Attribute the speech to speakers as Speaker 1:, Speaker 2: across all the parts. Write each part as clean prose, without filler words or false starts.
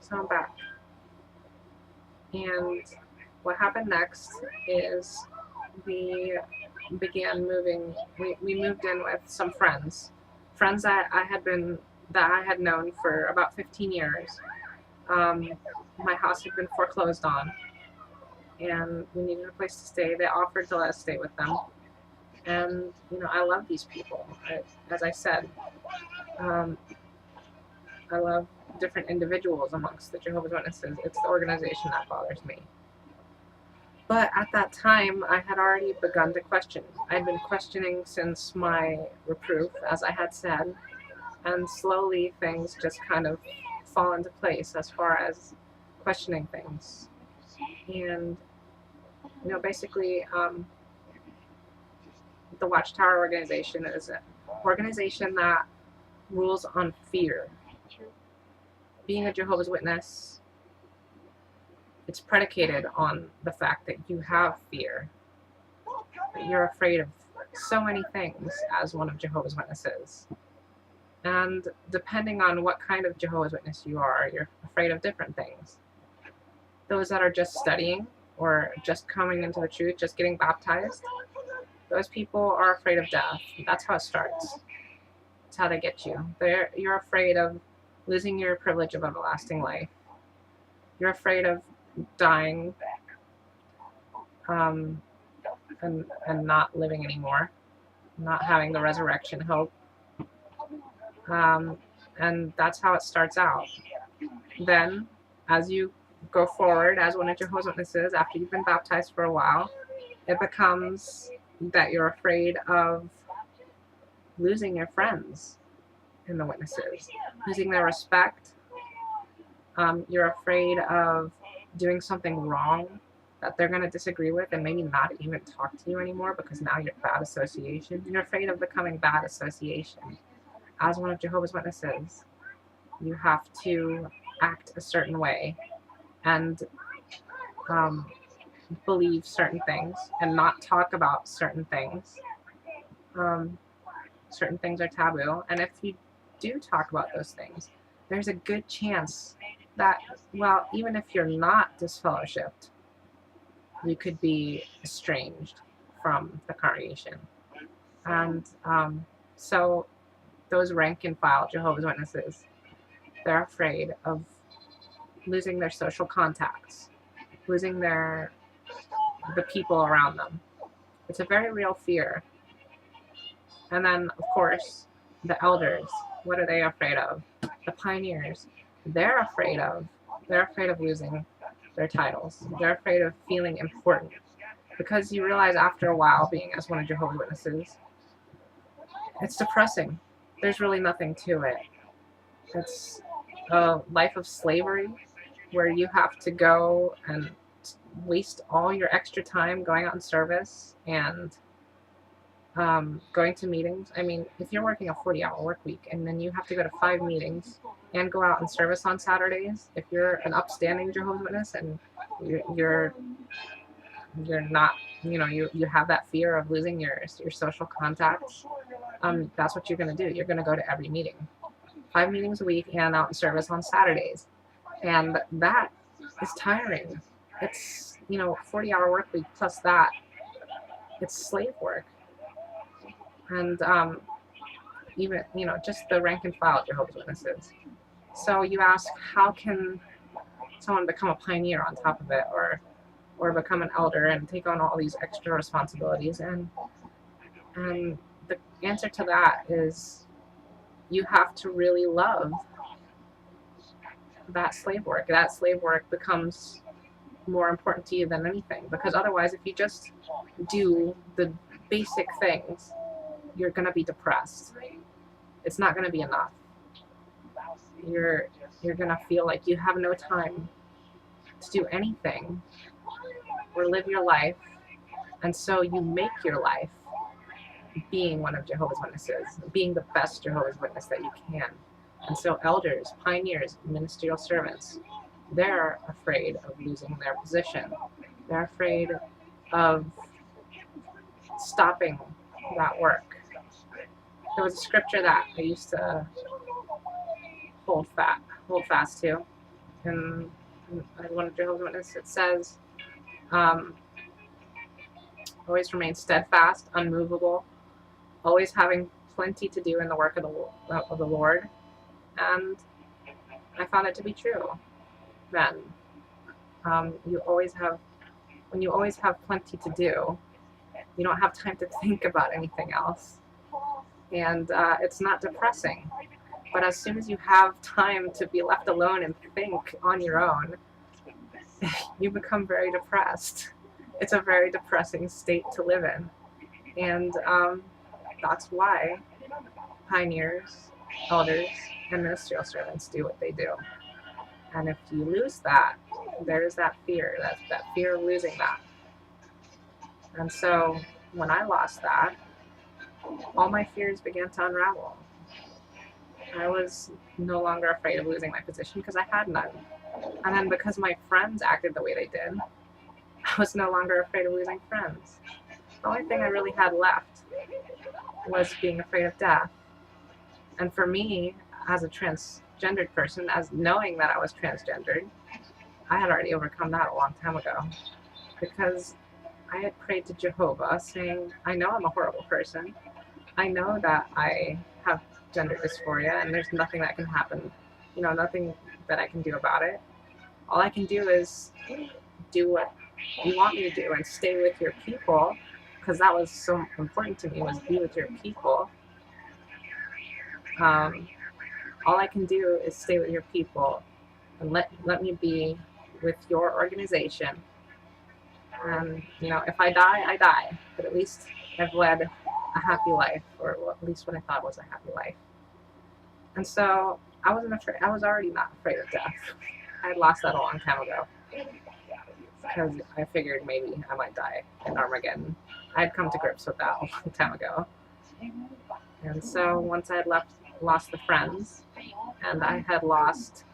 Speaker 1: So I'm back. And what happened next is we began moving. We moved in with some friends that I had known for about 15 years. Um, my house had been foreclosed on, and we needed a place to stay. They offered to let us stay with them, and I love these people. As I said, um, I love different individuals amongst the Jehovah's Witnesses. It's the organization that bothers me. But at that time, I had already begun to question. I'd been questioning since my reproof, as I had said, and slowly things just kind of fall into place as far as questioning things. And, basically, the Watchtower organization is an organization that rules on fear. Being a Jehovah's Witness, it's predicated on the fact that you have fear, that you're afraid of so many things as one of Jehovah's Witnesses. And depending on what kind of Jehovah's Witness you are, you're afraid of different things. Those that are just studying or just coming into the truth, just getting baptized, those people are afraid of death. That's how it starts. That's how they get you. You're afraid of losing your privilege of everlasting life. You're afraid of dying and not living anymore, not having the resurrection hope. And that's how it starts out. Then, as you go forward as one of Jehovah's Witnesses, after you've been baptized for a while, it becomes that you're afraid of losing your friends in the witnesses, losing their respect. You're afraid of doing something wrong that they're going to disagree with and maybe not even talk to you anymore because now you're bad association. You're afraid of becoming bad association. As one of Jehovah's Witnesses, you have to act a certain way and believe certain things and not talk about certain things. Certain things are taboo, and if you do talk about those things, there's a good chance that, well, even if you're not disfellowshipped, you could be estranged from the congregation. And so those rank and file Jehovah's Witnesses, they're afraid of losing their social contacts, losing the people around them. It's a very real fear. And then, of course, the elders, what are they afraid of? The pioneers, they're afraid of losing their titles. They're afraid of feeling important. Because you realize after a while, being as one of Jehovah's Witnesses, it's depressing. There's really nothing to it. It's a life of slavery where you have to go and waste all your extra time going out in service and going to meetings. I mean, if you're working a 40-hour work week and then you have to go to 5 meetings and go out in service on Saturdays, if you're an upstanding Jehovah's Witness and you're not, you have that fear of losing your social contacts, that's what you're going to do. You're going to go to every meeting. 5 meetings a week and out in service on Saturdays. And that is tiring. It's, 40-hour work week plus that. It's slave work. And even, just the rank and file Jehovah's Witnesses. So you ask, how can someone become a pioneer on top of it, or become an elder and take on all these extra responsibilities? And the answer to that is you have to really love that slave work. That slave work becomes more important to you than anything, because otherwise, if you just do the basic things, you're going to be depressed. It's not going to be enough. You're going to feel like you have no time to do anything or live your life, and so you make your life being one of Jehovah's Witnesses, being the best Jehovah's Witness that you can. And so elders, pioneers, ministerial servants, they're afraid of losing their position. They're afraid of stopping that work. There was a scripture that I used to hold fast to. in one of Jehovah's Witnesses, it says, um, always remain steadfast, unmovable, always having plenty to do in the work of the Lord. And I found it to be true then. You always have, when you always have plenty to do, you don't have time to think about anything else. And it's not depressing. But as soon as you have time to be left alone and think on your own, you become very depressed. It's a very depressing state to live in. And that's why pioneers, elders, and ministerial servants do what they do. And if you lose that, there's that fear, that fear of losing that. And so when I lost that, all my fears began to unravel. I was no longer afraid of losing my position because I had none. And then because my friends acted the way they did, I was no longer afraid of losing friends. The only thing I really had left was being afraid of death. And for me, as a transgendered person, as knowing that I was transgendered, I had already overcome that a long time ago. Because I had prayed to Jehovah saying, I know I'm a horrible person. I know that I have gender dysphoria and there's nothing that can happen, nothing that I can do about it. All I can do is do what you want me to do and stay with your people, because that was so important to me, was be with your people. All I can do is stay with your people and let me be with your organization. And if I die, I die, but at least I've led a happy life, or at least what I thought was a happy life. And so I wasn't afraid. I was already not afraid of death. I had lost that a long time ago because I figured maybe I might die in Armageddon. I had come to grips with that a long time ago. And so once I had lost the friends, and I had lost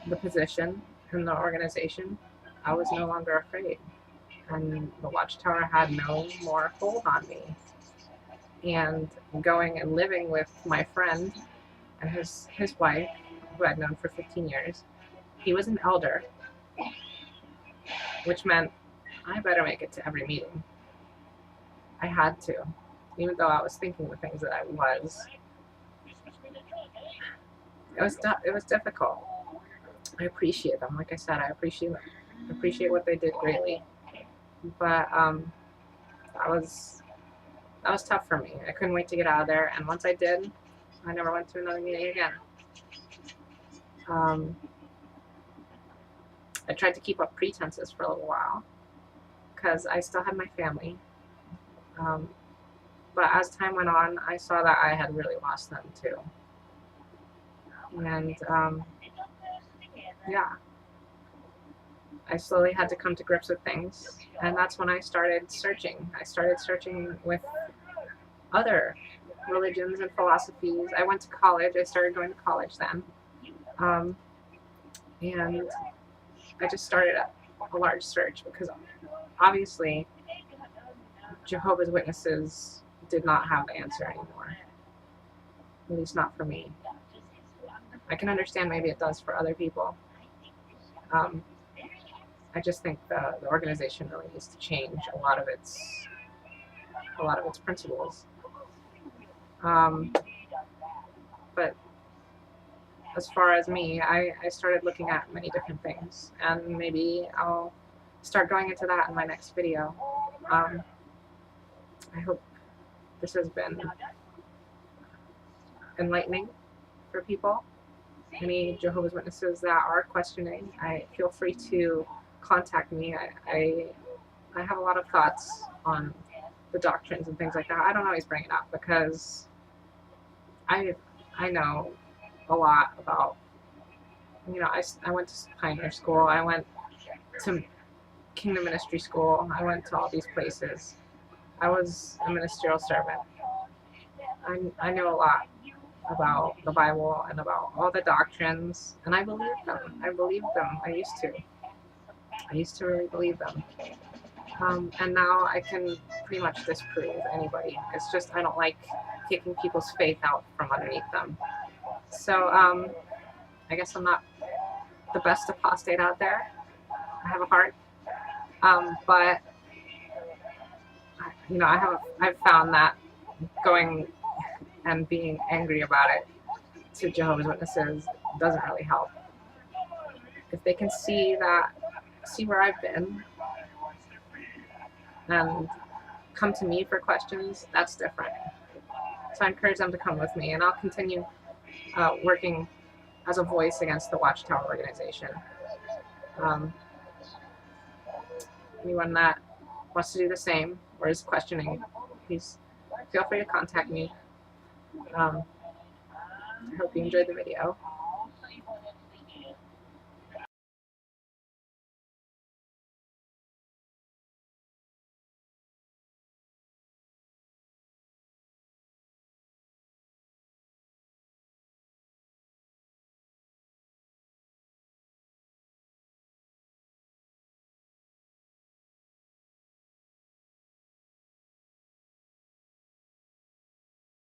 Speaker 1: the position in the organization, I was no longer afraid. And the Watchtower had no more hold on me. And going and living with my friend and his wife, who I'd known for 15 years, he was an elder, which meant I better make it to every meeting. I had to, even though I was thinking the things that I was. It was difficult. I appreciate them. Like I said, I appreciate what they did greatly. But that was tough for me. I couldn't wait to get out of there, and once I did, I never went to another meeting again. I tried to keep up pretenses for a little while because I still had my family. But as time went on, I saw that I had really lost them too. And yeah, I slowly had to come to grips with things, and that's when I started searching. I started searching with other religions and philosophies. I went to college. I started going to college then. And I just started a large search because obviously Jehovah's Witnesses did not have the answer anymore. At least not for me. I can understand maybe it does for other people. I just think the organization really needs to change a lot of its principles. But as far as me, I started looking at many different things, and maybe I'll start going into that in my next video. I hope this has been enlightening for people. Any Jehovah's Witnesses that are questioning, feel free to contact me. I have a lot of thoughts on the doctrines and things like that. I don't always bring it up because I know a lot about, I went to Pioneer School, I went to Kingdom Ministry School, I went to all these places. I was a ministerial servant. I know a lot about the Bible and about all the doctrines, and I believe them. I used to really believe them. And now I can pretty much disprove anybody. It's just I don't like kicking people's faith out from underneath them. So I guess I'm not the best apostate out there. I have a heart, but you know, I've found that going and being angry about it to Jehovah's Witnesses doesn't really help. If they can see where I've been and come to me for questions, that's different. So I encourage them to come with me, and I'll continue working as a voice against the Watchtower organization. Anyone that wants to do the same or is questioning, please feel free to contact me. I hope you enjoyed the video.